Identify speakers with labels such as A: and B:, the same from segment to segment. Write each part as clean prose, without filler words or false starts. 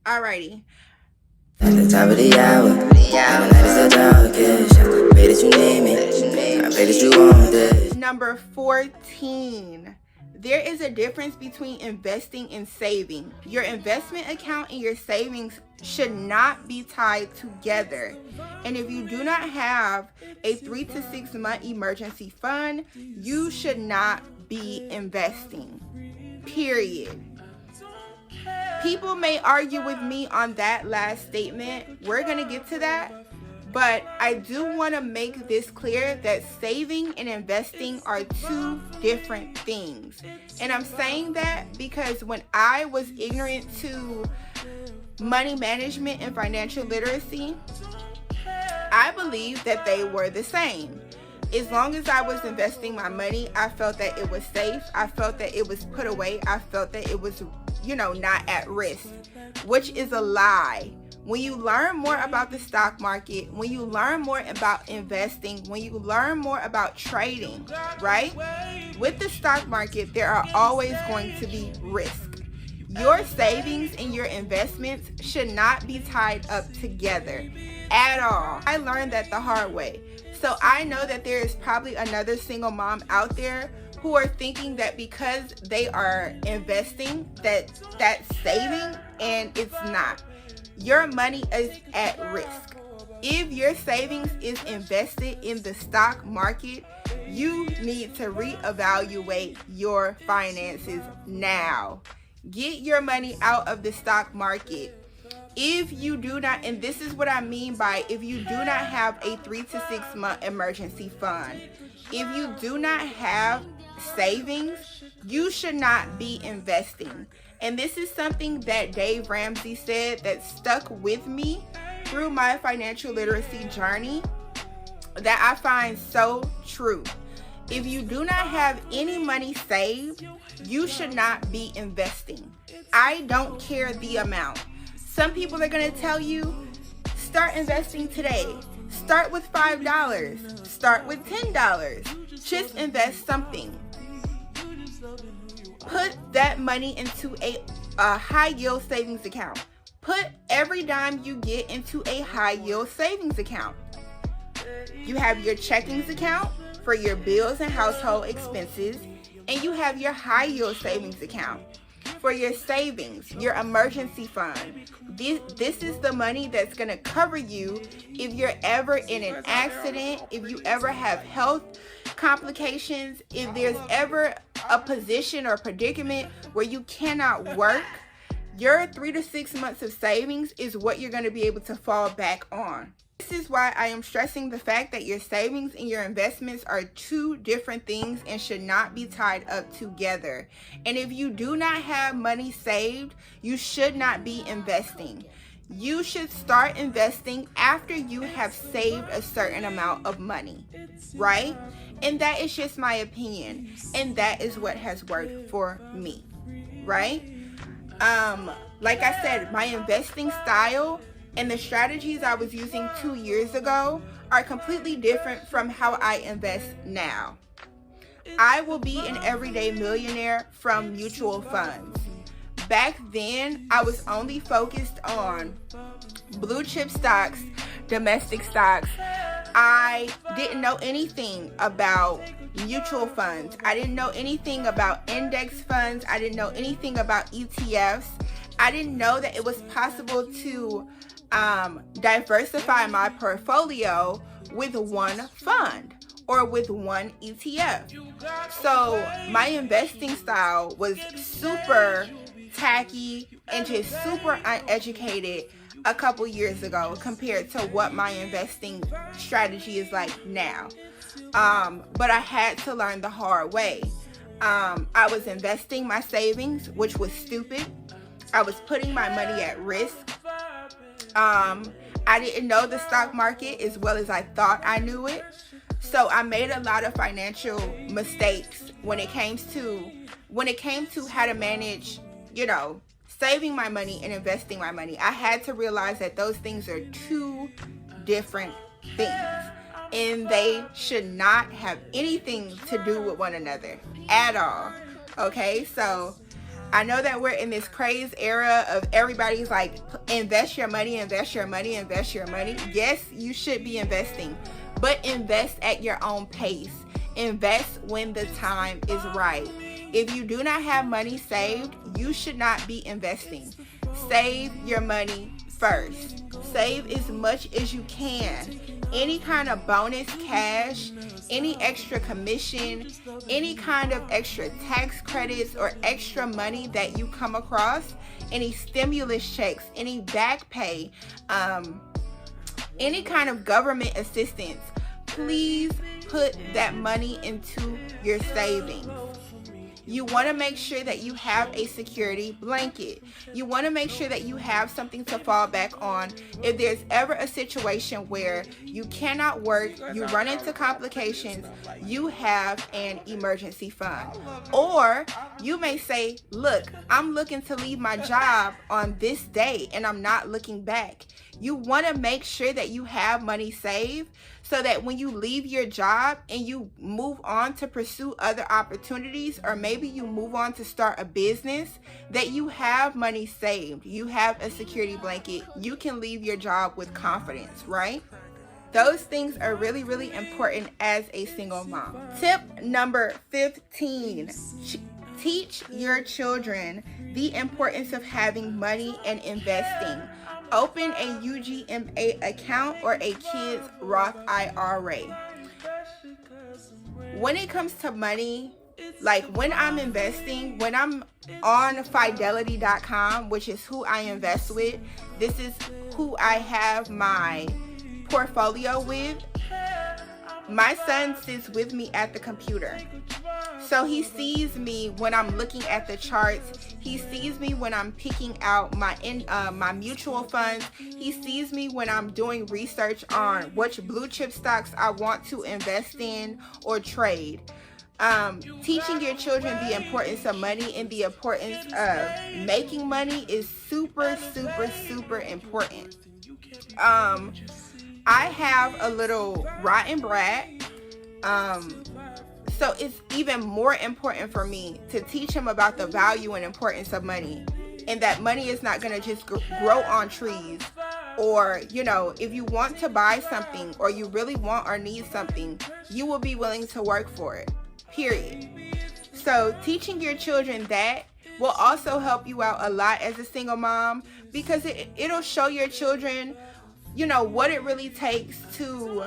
A: Alrighty.
B: At the top of the hour, and the night is the darkest. I pray that you need me. I pray that you want this.
A: Number 14. There is a difference between investing and saving. Your investment account and your savings should not be tied together. And if you do not have a 3 to 6 month emergency fund, you should not be investing. Period. People may argue with me on that last statement. We're going to get to that. But I do want to make this clear that saving and investing are two different things. And I'm saying that because when I was ignorant to money management and financial literacy, I believed that they were the same. As long as I was investing my money, I felt that it was safe. I felt that it was put away. I felt that it was, not at risk, which is a lie. When you learn more about the stock market, when you learn more about investing, when you learn more about trading, right? With the stock market, there are always going to be risk. Your savings and your investments should not be tied up together at all. I learned that the hard way. So I know that there is probably another single mom out there who are thinking that because they are investing, that's saving, and it's not. Your money is at risk. If your savings is invested in the stock market, you need to reevaluate your finances now. Get your money out of the stock market. If you do not, and this is what I mean by if you do not have a 3 to 6 month emergency fund, if you do not have savings, you should not be investing. And this is something that Dave Ramsey said that stuck with me through my financial literacy journey that I find so true. If you do not have any money saved, you should not be investing. I don't care the amount. Some people are going to tell you, start investing today. Start with $5. Start with $10. Just invest something. Put that money into a high yield savings account. Put every dime you get into a high yield savings account. You have your checkings account for your bills and household expenses, and you have your high yield savings account for your savings, your emergency fund. This is the money that's going to cover you if you're ever in an accident, if you ever have health complications, if there's ever a position or predicament where you cannot work. Your 3 to 6 months of savings is what you're going to be able to fall back on. This is why I am stressing the fact that your savings and your investments are two different things and should not be tied up together. And if you do not have money saved, you should not be investing. You should start investing after you have saved a certain amount of money, right? And that is just my opinion. And that is what has worked for me, right? Like I said, my investing style and the strategies I was using 2 years ago are completely different from how I invest now. I will be an everyday millionaire from mutual funds. Back then, I was only focused on blue chip stocks, domestic stocks. I didn't know anything about mutual funds. I didn't know anything about index funds. I didn't know anything about ETFs. I didn't know that it was possible to diversify my portfolio with one fund or with one ETF. So my investing style was super tacky and just super uneducated a couple years ago compared to what my investing strategy is like now. But I had to learn the hard way. I was investing my savings, which was stupid. I was putting my money at risk. I didn't know the stock market as well as I thought I knew it. So I made a lot of financial mistakes when it came to how to manage, saving my money and investing my money. I had to realize that those things are two different things, and they should not have anything to do with one another at all. Okay, so I know that we're in this crazy era of everybody's like, invest your money, invest your money, invest your money. Yes, you should be investing, but invest at your own pace. Invest when the time is right. If you do not have money saved, you should not be investing. Save your money first. Save as much as you can. Any kind of bonus cash, any extra commission, any kind of extra tax credits or extra money that you come across, any stimulus checks, any back pay, any kind of government assistance, please put that money into your savings. You want to make sure that you have a security blanket. You want to make sure that you have something to fall back on if there's ever a situation where you cannot work, you run into complications, you have an emergency fund. Or you may say, look, I'm looking to leave my job on this day and I'm not looking back. You want to make sure that you have money saved so that when you leave your job and you move on to pursue other opportunities, or maybe you move on to start a business, that you have money saved. You have a security blanket. You can leave your job with confidence, right? Those things are really, really important as a single mom. Tip number 15. Teach your children the importance of having money and investing. Open a UGMA account or a kid's Roth IRA. When it comes to money, like when I'm investing, when I'm on Fidelity.com, which is who I invest with, this is who I have my portfolio with. My son sits with me at the computer. So he sees me when I'm looking at the charts. He sees me when I'm picking out my mutual funds. He sees me when I'm doing research on which blue chip stocks I want to invest in or trade. Teaching your children the importance of money and the importance of making money is super, super, super important. I have a little rotten brat. So it's even more important for me to teach him about the value and importance of money, and that money is not going to just grow on trees. Or, you know, if you want to buy something or you really want or need something, you will be willing to work for it, period. So teaching your children that will also help you out a lot as a single mom, because it'll show your children, you know, what it really takes to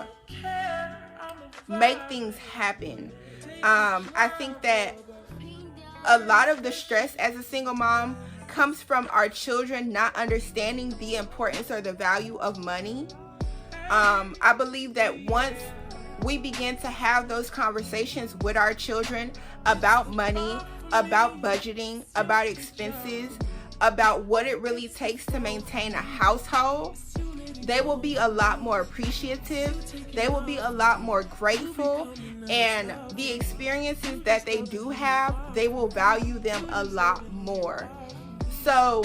A: make things happen. I think that a lot of the stress as a single mom comes from our children not understanding the importance or the value of money. I believe that once we begin to have those conversations with our children about money, about budgeting, about expenses, about what it really takes to maintain a household, they will be a lot more appreciative. They will be a lot more grateful. And the experiences that they do have, they will value them a lot more. So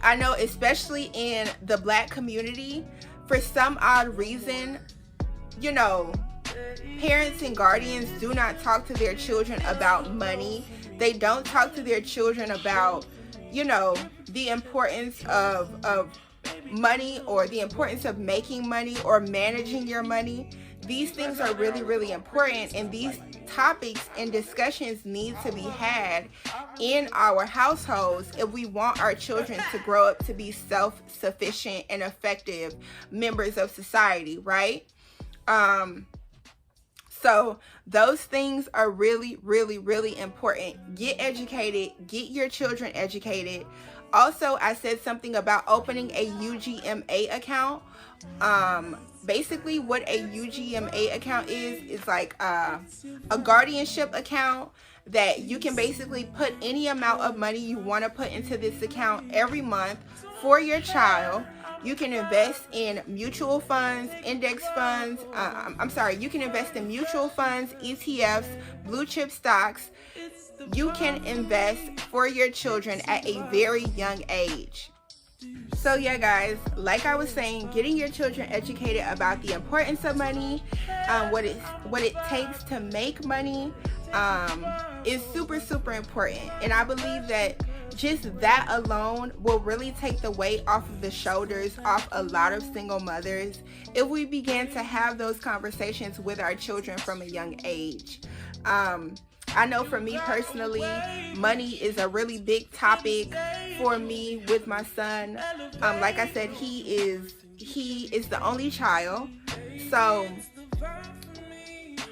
A: I know, especially in the Black community, for some odd reason, you know, parents and guardians do not talk to their children about money. They don't talk to their children about, you know, the importance of money, or the importance of making money or managing your money. These things are really, really important, and these topics and discussions need to be had in our households if we want our children to grow up to be self-sufficient and effective members of society, right? So those things are really, really, really important. Get educated, get your children educated. Also, I said something about opening a UGMA account. Basically what a UGMA account is like a guardianship account that you can basically put any amount of money you want to put into this account every month for your child. You can invest in mutual funds, index funds. You can invest in mutual funds, ETFs, blue chip stocks. You can invest for your children at a very young age. So yeah, guys, like I was saying, getting your children educated about the importance of money, what it takes to make money, is super, super important. And I believe that just that alone will really take the weight off of the shoulders off a lot of single mothers if we begin to have those conversations with our children from a young age. I know for me personally, money is a really big topic for me with my son. Like I said, he is the only child, so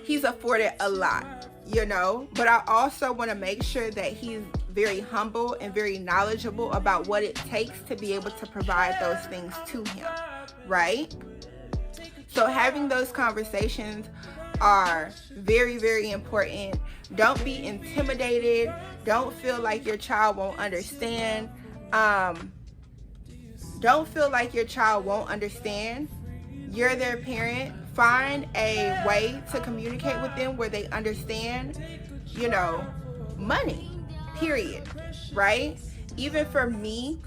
A: he's afforded a lot, you know, but I also want to make sure that he's very humble and very knowledgeable about what it takes to be able to provide those things to him, right? So having those conversations are very, very important. Don't be intimidated. Don't feel like your child won't understand. Don't feel like your child won't understand. You're their parent. Find a way to communicate with them where they understand, you know, money, period, right? Even for me,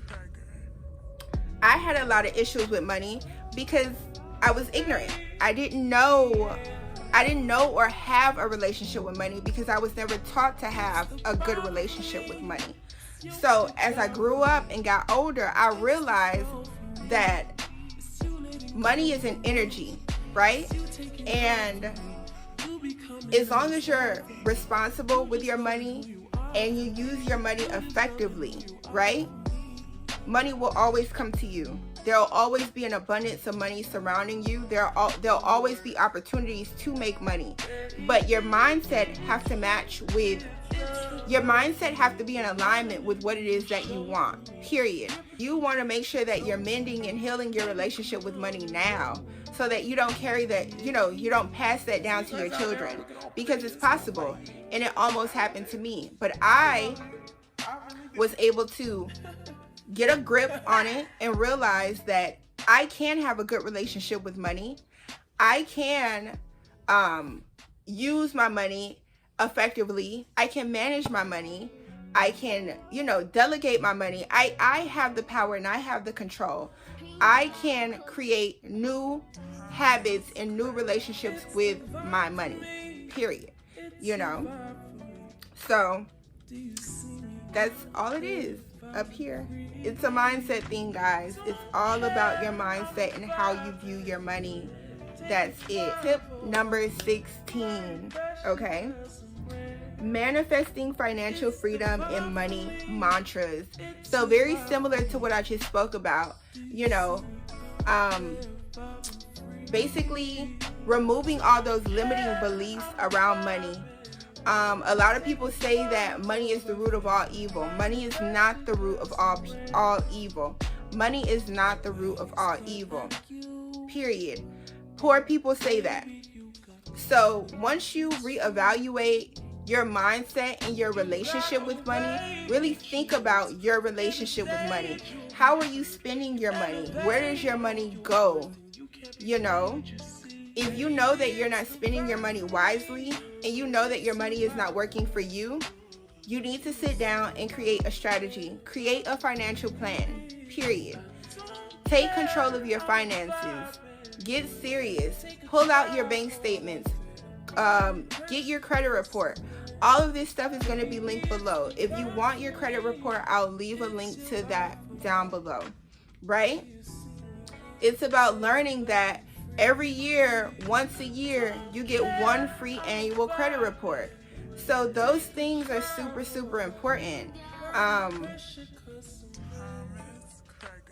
A: I had a lot of issues with money because I was ignorant. I didn't know or have a relationship with money because I was never taught to have a good relationship with money. So as I grew up and got older, I realized that money is an energy, right? And as long as you're responsible with your money and you use your money effectively, right? Money will always come to you. There'll always be an abundance of money surrounding you. There'll always be opportunities to make money. But your mindset have to be in alignment with what it is that you want, period. You want to make sure that you're mending and healing your relationship with money now so that you don't carry that, you don't pass that down to your children, because it's possible. And it almost happened to me. But I was able to get a grip on it and realize that I can have a good relationship with money. I can use my money effectively. I can manage my money. I can, delegate my money. I have the power and I have the control. I can create new habits and new relationships with my money, period. So that's all it is up here. It's a mindset thing, guys. It's all about your mindset and how you view your money. That's it. Tip number 16, okay? Manifesting financial freedom and money mantras. So very similar to what I just spoke about, basically removing all those limiting beliefs around money. A lot of people say that money is the root of all evil. Money is not the root of all evil. Money is not the root of all evil, period. Poor people say that. So once you reevaluate your mindset and your relationship with money, really think about your relationship with money. How are you spending your money? Where does your money go? If you know that you're not spending your money wisely and you know that your money is not working for you, you need to sit down and create a strategy. Create a financial plan, period. Take control of your finances. Get serious. Pull out your bank statements. Get your credit report. All of this stuff is going to be linked below. If you want your credit report, I'll leave a link to that down below, right? It's about learning that every year, once a year, you get one free annual credit report. So those things are super, super important.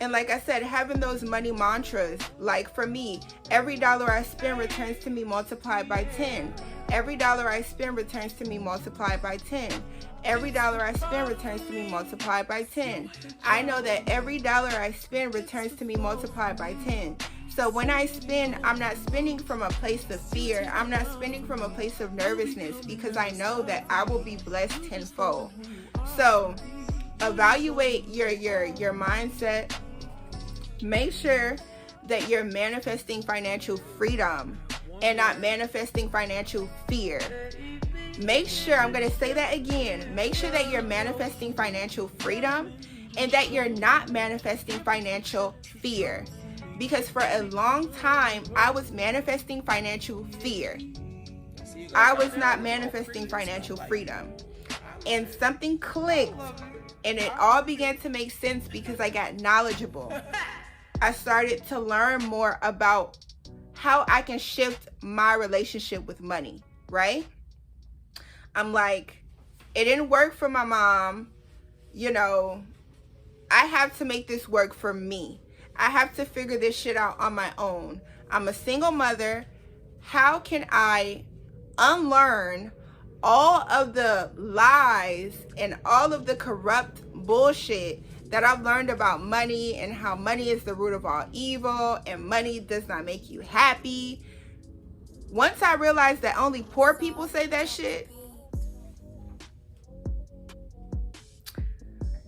A: And like I said, having those money mantras, like for me, every dollar I spend returns to me multiplied by 10. Every dollar I spend returns to me multiplied by 10. Every dollar I spend returns to me multiplied by 10. I know that every dollar I spend returns to me multiplied by 10. So when I spend, I'm not spending from a place of fear. I'm not spending from a place of nervousness, because I know that I will be blessed tenfold. So evaluate your mindset. Make sure that you're manifesting financial freedom and not manifesting financial fear. Make sure, I'm going to say that again, make sure that you're manifesting financial freedom and that you're not manifesting financial fear. Because for a long time, I was manifesting financial fear. I was not manifesting financial freedom. And something clicked, and it all began to make sense because I got knowledgeable. I started to learn more about how I can shift my relationship with money, right? I'm like, it didn't work for my mom, you know, I have to make this work for me. I have to figure this shit out on my own. I'm a single mother. How can I unlearn all of the lies and all of the corrupt bullshit that I've learned about money, and how money is the root of all evil and money does not make you happy? Once I realized that only poor people say that shit,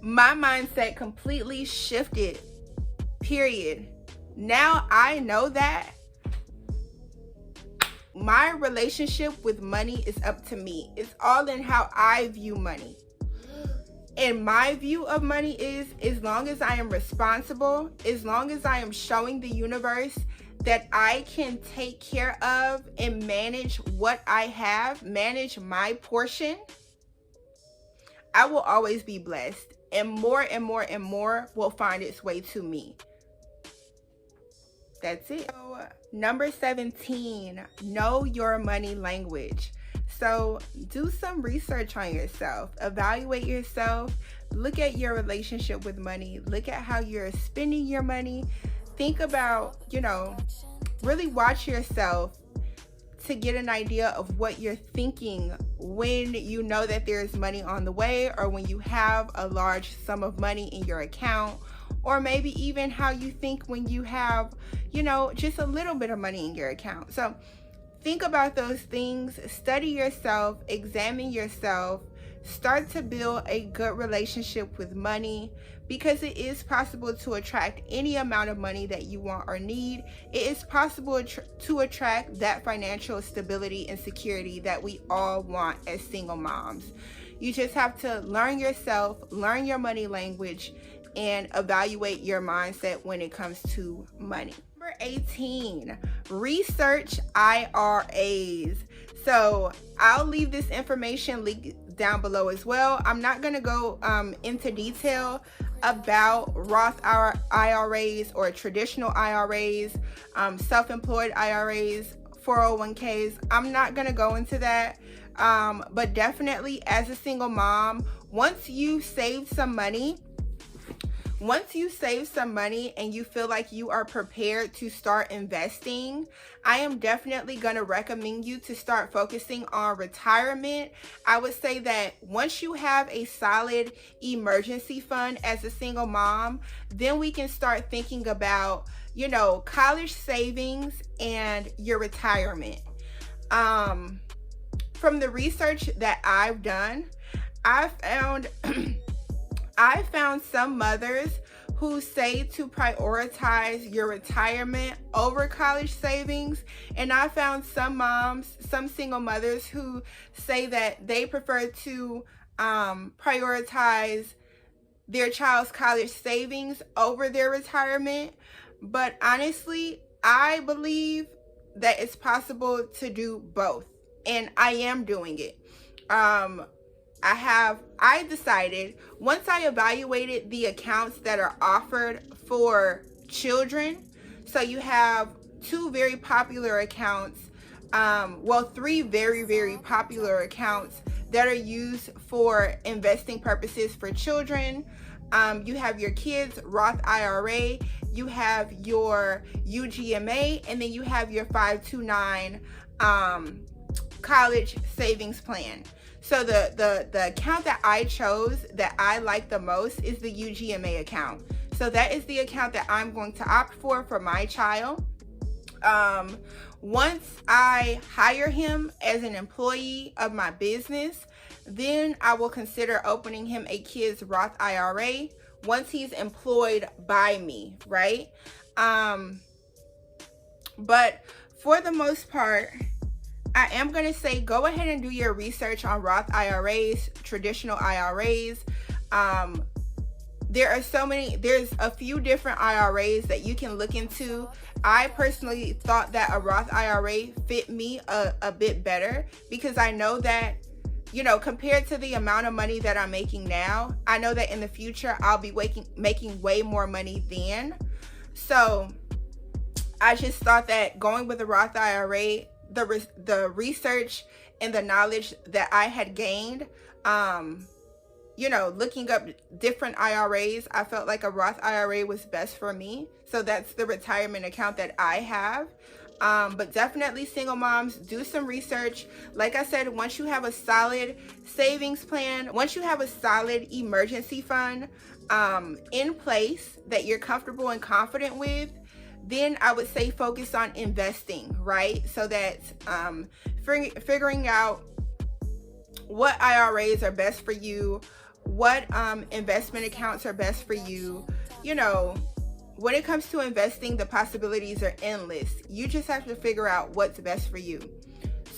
A: my mindset completely shifted, period. Now I know that my relationship with money is up to me. It's all in how I view money. And my view of money is, as long as I am responsible, as long as I am showing the universe that I can take care of and manage what I have, manage my portion, I will always be blessed. And more and more and more will find its way to me. That's it. So, number 17, know your money language. So do some research on yourself, evaluate yourself, look at your relationship with money, look at how you're spending your money. Think about, really watch yourself to get an idea of what you're thinking when you know that there's money on the way, or when you have a large sum of money in your account, or maybe even how you think when you have, just a little bit of money in your account. So think about those things, study yourself, examine yourself, start to build a good relationship with money, because it is possible to attract any amount of money that you want or need. It is possible to attract that financial stability and security that we all want as single moms. You just have to learn yourself, learn your money language, and evaluate your mindset when it comes to money. Number 18, research IRAs. So I'll leave this information linked down below as well. I'm not going to go into detail about Roth IRAs or traditional IRAs, self-employed IRAs, 401ks. I'm not going to go into that. But definitely, as a single mom, once you save some money and you feel like you are prepared to start investing, I am definitely going to recommend you to start focusing on retirement. I would say that once you have a solid emergency fund as a single mom, then we can start thinking about, college savings and your retirement. From the research that I've done, I found some mothers who say to prioritize your retirement over college savings. And I found some single mothers who say that they prefer to prioritize their child's college savings over their retirement. But honestly, I believe that it's possible to do both. And I am doing it. I decided, once I evaluated the accounts that are offered for children, so you have two very popular accounts, three very, very popular accounts that are used for investing purposes for children. You have your kids' Roth IRA, you have your UGMA, and then you have your 529 college savings plan. So the account that I chose that I like the most is the UGMA account. So that is the account that I'm going to opt for my child. Once I hire him as an employee of my business, then I will consider opening him a kid's Roth IRA once he's employed by me, right? But for the most part, I am going to say go ahead and do your research on Roth IRAs, traditional IRAs. there's a few different IRAs that you can look into. I personally thought that a Roth IRA fit me a bit better, because I know that, you know, compared to the amount of money that I'm making now, I know that in the future I'll be making way more money then. So I just thought that going with the Roth IRA, the research and the knowledge that I had gained, you know, looking up different IRAs, I felt like a Roth IRA was best for me. So that's the retirement account that I have. But definitely, single moms, do some research. Like I said, once you have a solid savings plan, once you have a solid emergency fund in place that you're comfortable and confident with, then I would say focus on investing, right? So that figuring out what IRAs are best for you, what investment accounts are best for you. You know, when it comes to investing, the possibilities are endless. You just have to figure out what's best for you.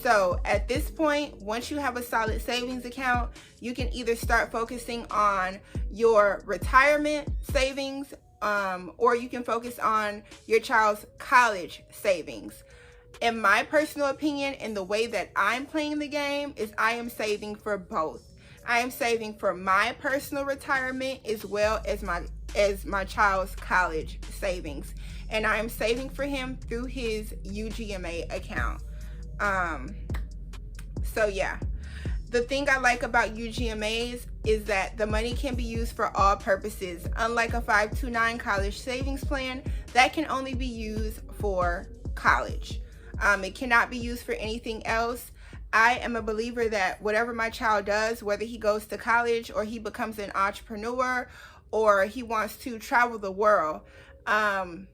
A: So at this point, once you have a solid savings account, you can either start focusing on your retirement savings, or you can focus on your child's college savings. In my personal opinion, and the way that I'm playing the game, is I am saving for both. I am saving for my personal retirement as well as my child's college savings, and I am saving for him through his UGMA account. So yeah, the thing I like about UGMAs is that the money can be used for all purposes, unlike a 529 college savings plan that can only be used for college. It cannot be used for anything else. I am a believer that whatever my child does, whether he goes to college or he becomes an entrepreneur or he wants to travel the world, I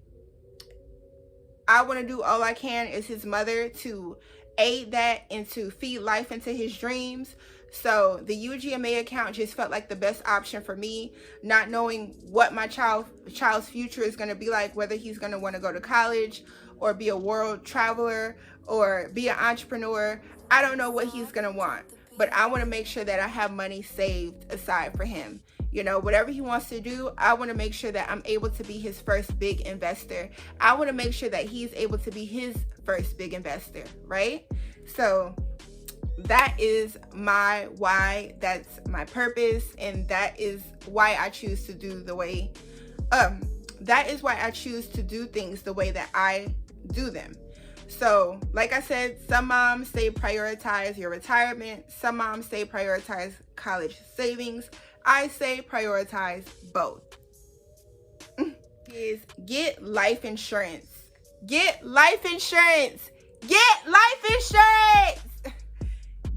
A: want to do all I can as his mother to aid that and to feed life into his dreams. So the UGMA account just felt like the best option for me, not knowing what my child's future is going to be like, whether he's going to want to go to college or be a world traveler or be an entrepreneur. I don't know what he's going to want, but I want to make sure that I have money saved aside for him. You know, whatever he wants to do, I want to make sure that I'm able to be his first big investor. I want to make sure that he's able to be his first big investor, right? So that is my why, that's my purpose, and that is why I choose to do the way, that is why I choose to do things the way that I do them. So, like I said, some moms say prioritize your retirement. Some moms say prioritize college savings. I say prioritize both. Is get life insurance. Get life insurance. Get life insurance.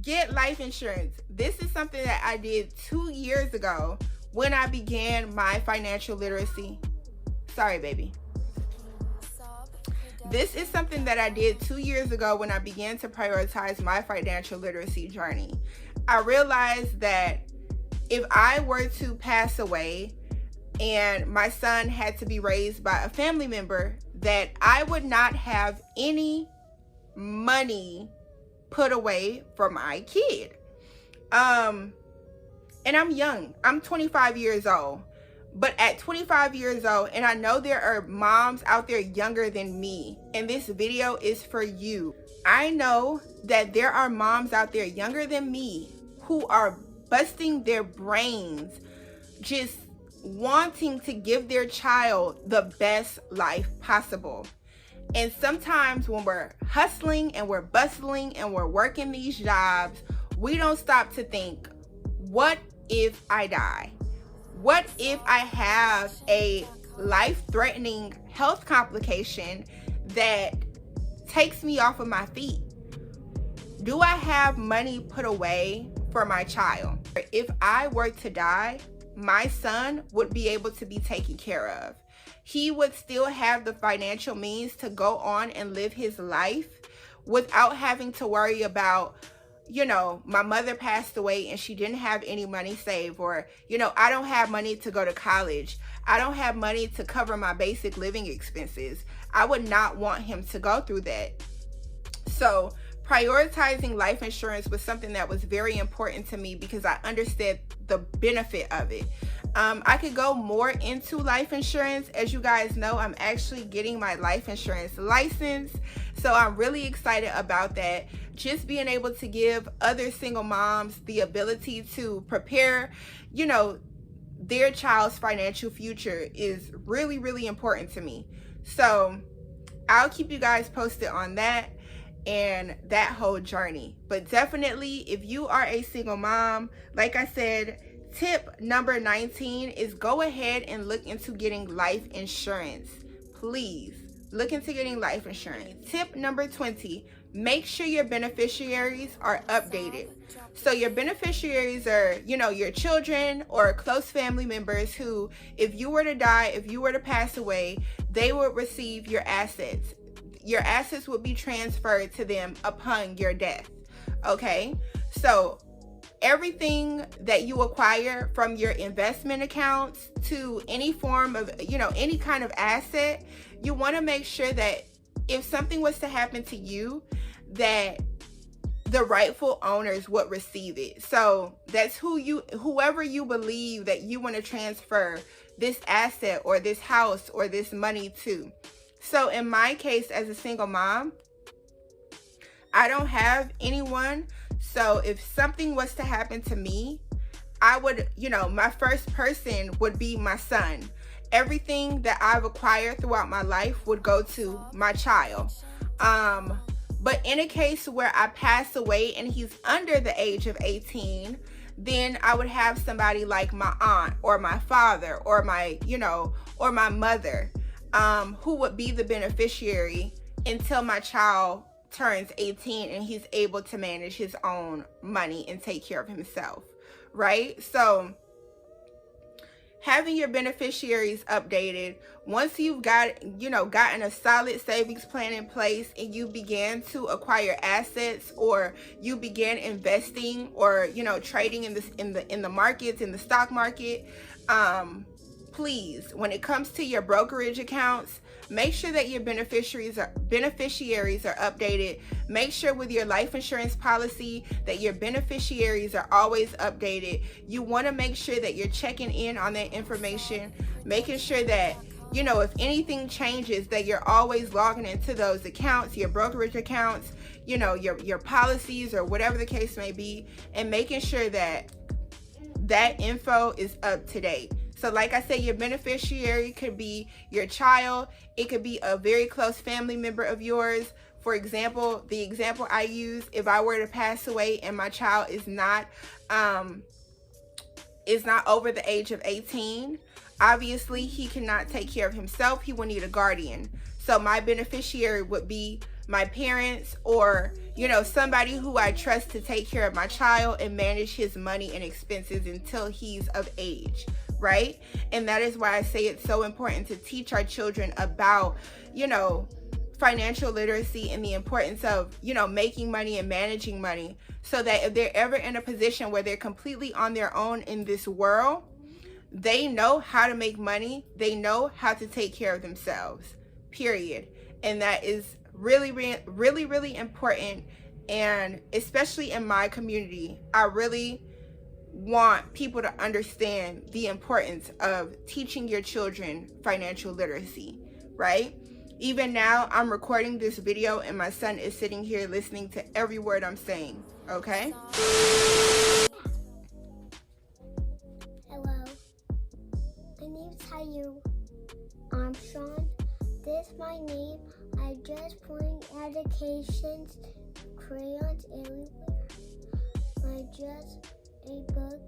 A: Get life insurance. This is something that I did 2 years ago when I began my financial literacy. Sorry, baby. This is something that I did 2 years ago when I began to prioritize my financial literacy journey. I realized that if I were to pass away and my son had to be raised by a family member, that I would not have any money put away for my kid. And I'm young. I'm 25 years old. But at 25 years old, and I know there are moms out there younger than me, and this video is for you. I know that there are moms out there younger than me who are busting their brains, just wanting to give their child the best life possible. And sometimes when we're hustling and we're bustling and we're working these jobs, we don't stop to think, what if I die? What if I have a life-threatening health complication that takes me off of my feet? Do I have money put away for my child? If I were to die, my son would be able to be taken care of. He would still have the financial means to go on and live his life without having to worry about, you know, my mother passed away and she didn't have any money saved, or, you know, I don't have money to go to college. I don't have money to cover my basic living expenses. I would not want him to go through that. So prioritizing life insurance was something that was very important to me because I understood the benefit of it. I could go more into life insurance. As you guys know, I'm actually getting my life insurance license. So I'm really excited about that. Just being able to give other single moms the ability to prepare, you know, their child's financial future is really, really important to me. So I'll keep you guys posted on that and that whole journey. But definitely, if you are a single mom, like I said, tip number 19 is go ahead and look into getting life insurance. Please look into getting life insurance. Tip number 20, make sure your beneficiaries are updated. So your beneficiaries are, you know, your children or close family members who, if you were to die, if you were to pass away, they would receive your assets. Your assets would be transferred to them upon your death. Okay? So everything that you acquire, from your investment accounts to any form of, you know, any kind of asset, you want to make sure that if something was to happen to you, that the rightful owners would receive it. So that's whoever you believe that you want to transfer this asset or this house or this money to. So in my case, as a single mom, I don't have anyone. So if something was to happen to me, I would, you know, my first person would be my son. Everything that I've acquired throughout my life would go to my child. But in a case where I pass away and he's under the age of 18, then I would have somebody like my aunt or my father or my, you know, or my mother, who would be the beneficiary until my child turns 18 and he's able to manage his own money and take care of himself, right? So having your beneficiaries updated, once you've gotten a solid savings plan in place and you begin to acquire assets, or you begin investing or, you know, trading in the markets, in the stock market, please, when it comes to your brokerage accounts, make sure that your beneficiaries are updated. Make sure with your life insurance policy that your beneficiaries are always updated. You want to make sure that you're checking in on that information, making sure that, you know, if anything changes, that you're always logging into those accounts, your brokerage accounts, you know, your policies or whatever the case may be, and making sure that that info is up to date. So like I said, your beneficiary could be your child. It could be a very close family member of yours. For example, the example I use, if I were to pass away and my child is not over the age of 18, obviously he cannot take care of himself. He will need a guardian. So my beneficiary would be my parents, or, you know, somebody who I trust to take care of my child and manage his money and expenses until he's of age, right? And that is why I say it's so important to teach our children about, you know, financial literacy and the importance of, you know, making money and managing money, so that if they're ever in a position where they're completely on their own in this world, they know how to make money, they know how to take care of themselves, period. And that is really, really, really important. And especially in my community, I really want people to understand the importance of teaching your children financial literacy, right? Even now, I'm recording this video and my son is sitting here listening to every word I'm saying, okay?
C: Hello, my name's Caillou Armstrong. This is my name. I just point educations, crayons everywhere. I just a book.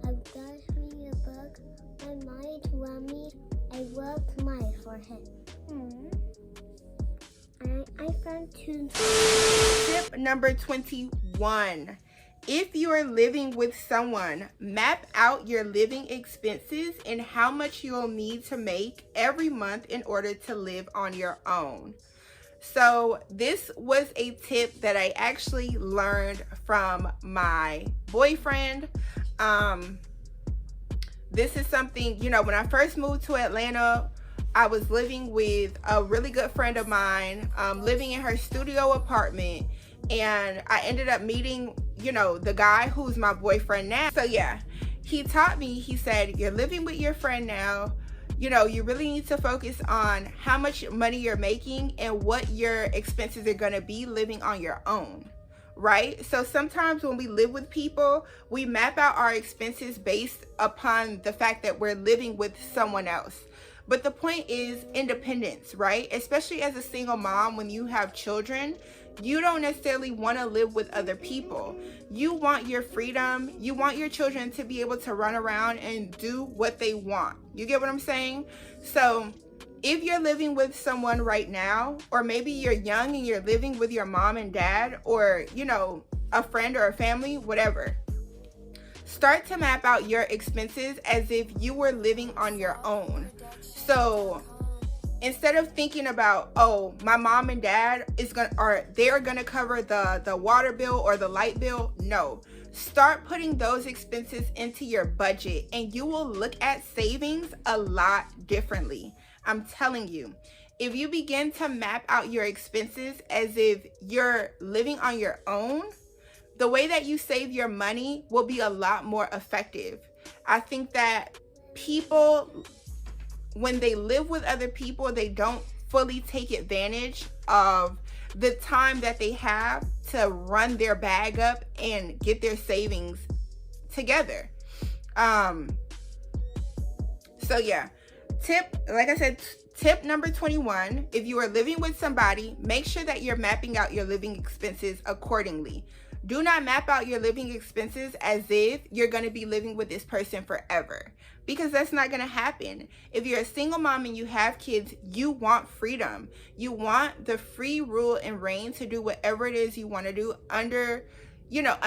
C: I just reading a book. My mind around me. I rubbed my forehead. I found two.
A: Tip number 21. If you are living with someone, map out your living expenses and how much you'll need to make every month in order to live on your own. So this was a tip that I actually learned from my boyfriend. This is something, you know, when I first moved to Atlanta, I was living with a really good friend of mine, living in her studio apartment, and I ended up meeting, you know, the guy who's my boyfriend now. So yeah, he taught me, he said, you're living with your friend now. You know, you really need to focus on how much money you're making and what your expenses are going to be living on your own, right? So sometimes when we live with people, we map out our expenses based upon the fact that we're living with someone else. But the point is independence, right? Especially as a single mom, when you have children, you don't necessarily want to live with other people. You want your freedom. You want your children to be able to run around and do what they want. You get what I'm saying? So if you're living with someone right now, or maybe you're young and you're living with your mom and dad, or, you know, a friend or a family, whatever, start to map out your expenses as if you were living on your own. So instead of thinking about, oh, my mom and dad they're gonna cover the water bill or the light bill, no. Start putting those expenses into your budget and you will look at savings a lot differently. I'm telling you, if you begin to map out your expenses as if you're living on your own, the way that you save your money will be a lot more effective. I think that people, when they live with other people, they don't fully take advantage of the time that they have to run their bag up and get their savings together. So yeah, tip number 21, if you are living with somebody, make sure that you're mapping out your living expenses accordingly. Do not map out your living expenses as if you're going to be living with this person forever, because that's not going to happen. If you're a single mom and you have kids, you want freedom. You want the free rule and reign to do whatever it is you want to do under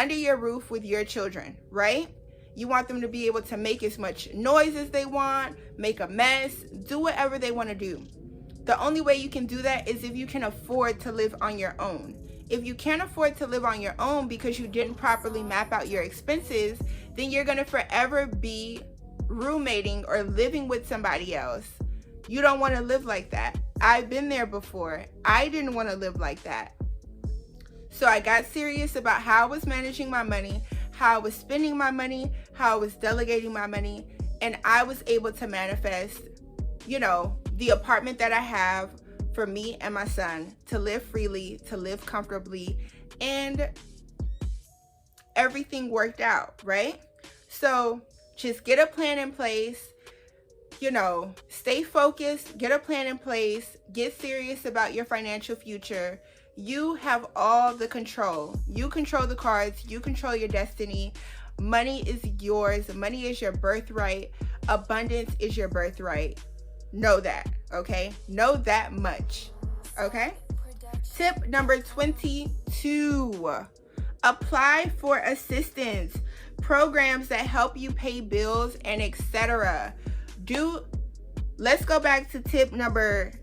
A: your roof with your children, right? You want them to be able to make as much noise as they want, make a mess, do whatever they want to do. The only way you can do that is if you can afford to live on your own. If you can't afford to live on your own because you didn't properly map out your expenses, then you're going to forever be roommating or living with somebody else. You don't want to live like that. I've been there before. I didn't want to live like that. So I got serious about how I was managing my money, how I was spending my money, how I was delegating my money, and I was able to manifest, the apartment that I have for me and my son to live freely, to live comfortably, and everything worked out, right? So just get a plan in place, stay focused, get a plan in place, get serious about your financial future. You have all the control. You control the cards, you control your destiny. Money is yours. Money is your birthright. Abundance is your birthright. Know that, okay? Know that much, okay? Tip number 22, apply for assistance, programs that help you pay bills, and etc. Let's go back to tip number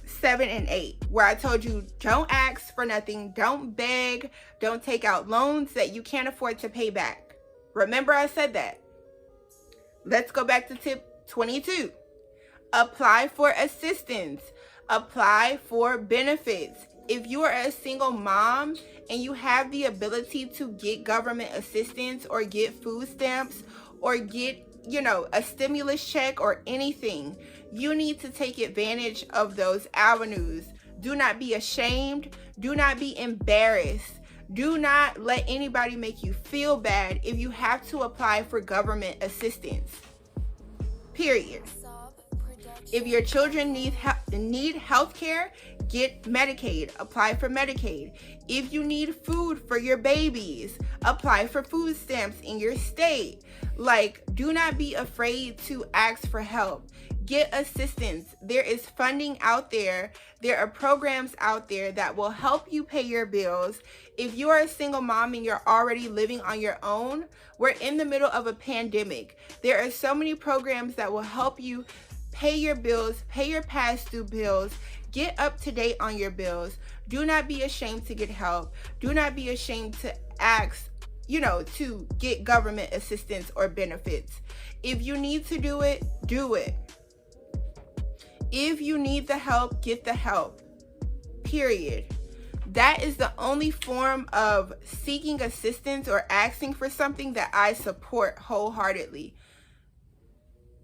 A: 7 and 8, where I told you don't ask for nothing, don't beg, don't take out loans that you can't afford to pay back. Remember I said that. Let's go back to tip 22. Apply for assistance. Apply for benefits. If you are a single mom and you have the ability to get government assistance or get food stamps or get, a stimulus check or anything, you need to take advantage of those avenues. Do not be ashamed. Do not be embarrassed. Do not let anybody make you feel bad if you have to apply for government assistance. Period. If your children need health care, get Medicaid. Apply for Medicaid. If you need food for your babies, apply for food stamps in your state. Do not be afraid to ask for help. Get assistance. There is funding out there. There are programs out there that will help you pay your bills. If you are a single mom and you're already living on your own, we're in the middle of a pandemic. There are so many programs that will help you pay your bills, pay your past due bills, get up to date on your bills. Do not be ashamed to get help. Do not be ashamed to ask, to get government assistance or benefits. If you need to do it, do it. If you need the help, get the help. Period. That is the only form of seeking assistance or asking for something that I support wholeheartedly.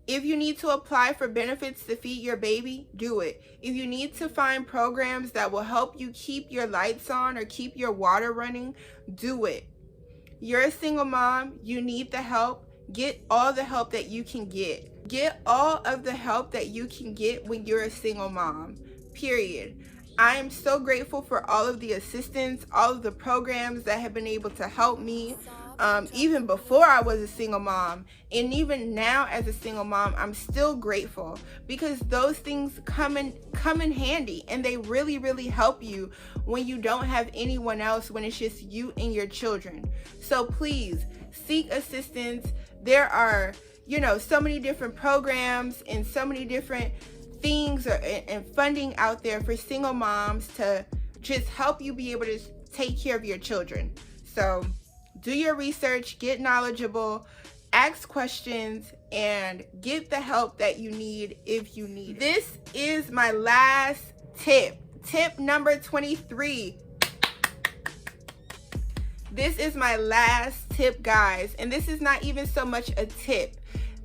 A: If you need to apply for benefits to feed your baby, do it. If you need to find programs that will help you keep your lights on or keep your water running, do it. You're a single mom, you need the help. Get all the help that you can get. Get all of the help that you can get when you're a single mom, period. I am so grateful for all of the assistance, all of the programs that have been able to help me. Even before I was a single mom, and even now as a single mom, I'm still grateful because those things come in handy, and they really, really help you when you don't have anyone else, when it's just you and your children. So please seek assistance. There are, so many different programs and so many different things and funding out there for single moms to just help you be able to take care of your children. So do your research, get knowledgeable, ask questions, and get the help that you need if you need it. This is my last tip. Tip number 23. This is my last tip, guys. And this is not even so much a tip.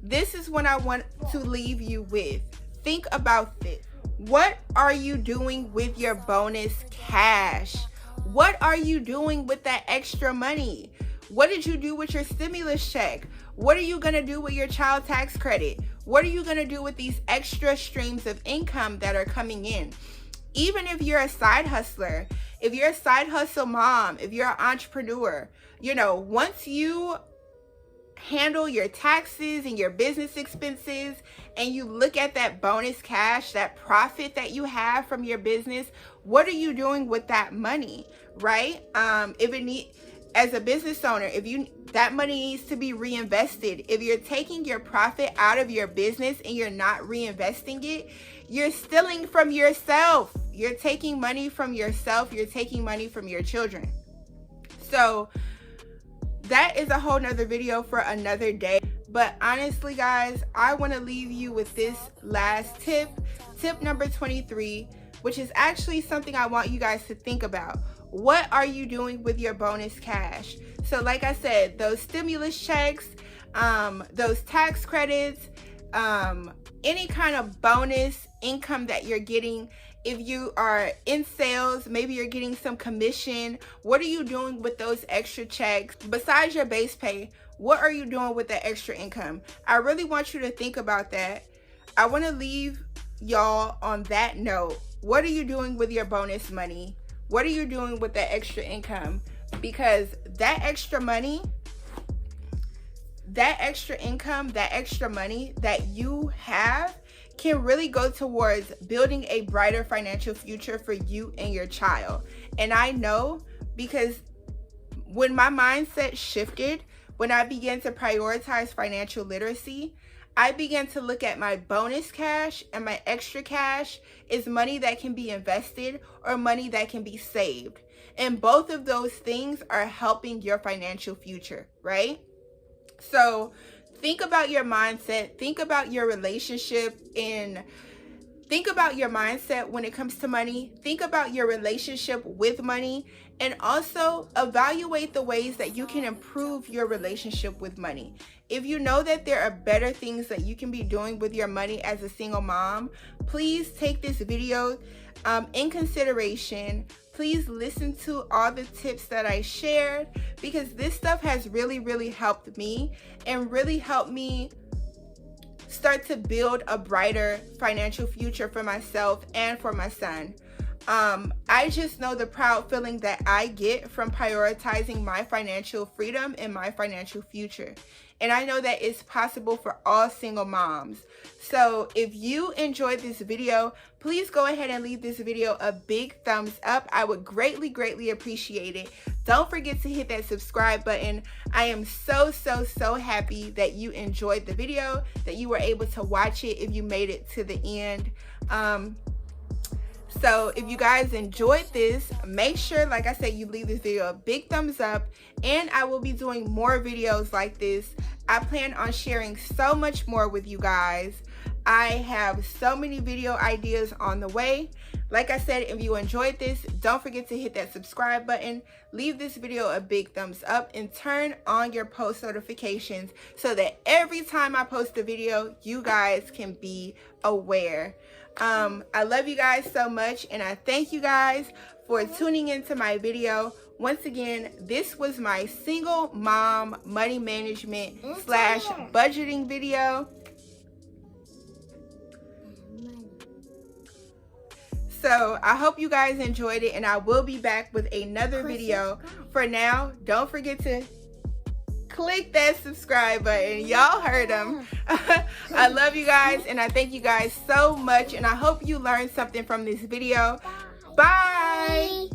A: This is what I want to leave you with. Think about this. What are you doing with your bonus cash? What are you doing with that extra money? What did you do with your stimulus check? What are you going to do with your child tax credit? What are you going to do with these extra streams of income that are coming in? Even if you're a side hustler, if you're a side hustle mom, if you're an entrepreneur, once you handle your taxes and your business expenses and you look at that bonus cash, that profit that you have from your business, what are you doing with that money, right? As a business owner, that money needs to be reinvested. If you're taking your profit out of your business and you're not reinvesting it, you're stealing from yourself. You're taking money from yourself. You're taking money from your children. So that is a whole nother video for another day. But honestly, guys, I want to leave you with this last tip. Tip number 23, which is actually something I want you guys to think about. What are you doing with your bonus cash? So like I said, those stimulus checks, those tax credits, any kind of bonus income that you're getting. If you are in sales, maybe you're getting some commission. What are you doing with those extra checks? Besides your base pay, what are you doing with that extra income? I really want you to think about that. I want to leave y'all on that note. What are you doing with your bonus money? What are you doing with that extra income? Because that extra money, that extra income, that extra money that you have can really go towards building a brighter financial future for you and your child. And I know because when my mindset shifted, when I began to prioritize financial literacy, I began to look at my bonus cash and my extra cash as money that can be invested or money that can be saved. And both of those things are helping your financial future, right? So think about your mindset, think about your relationship, and think about your mindset when it comes to money. Think about your relationship with money, and also evaluate the ways that you can improve your relationship with money. If you know that there are better things that you can be doing with your money as a single mom, please take this video in consideration. Please listen to all the tips that I shared, because this stuff has really, really helped me and really helped me start to build a brighter financial future for myself and for my son. I just know the proud feeling that I get from prioritizing my financial freedom and my financial future. And I know that it's possible for all single moms. So if you enjoyed this video, please go ahead and leave this video a big thumbs up. I would greatly, greatly appreciate it. Don't forget to hit that subscribe button. I am so happy that you enjoyed the video, that you were able to watch it if you made it to the end. So if you guys enjoyed this, make sure, like I said, you leave this video a big thumbs up, and I will be doing more videos like this. I plan on sharing so much more with you guys. I have so many video ideas on the way. Like I said, if you enjoyed this, don't forget to hit that subscribe button, leave this video a big thumbs up, and turn on your post notifications so that every time I post a video, you guys can be aware. I love you guys so much, and I thank you guys for tuning into my video. Once again, this was my single mom money management / budgeting video. So I hope you guys enjoyed it, and I will be back with another video. For now, don't forget to click that subscribe button. Y'all heard them. I love you guys, and I thank you guys so much, and I hope you learned something from this video. Bye.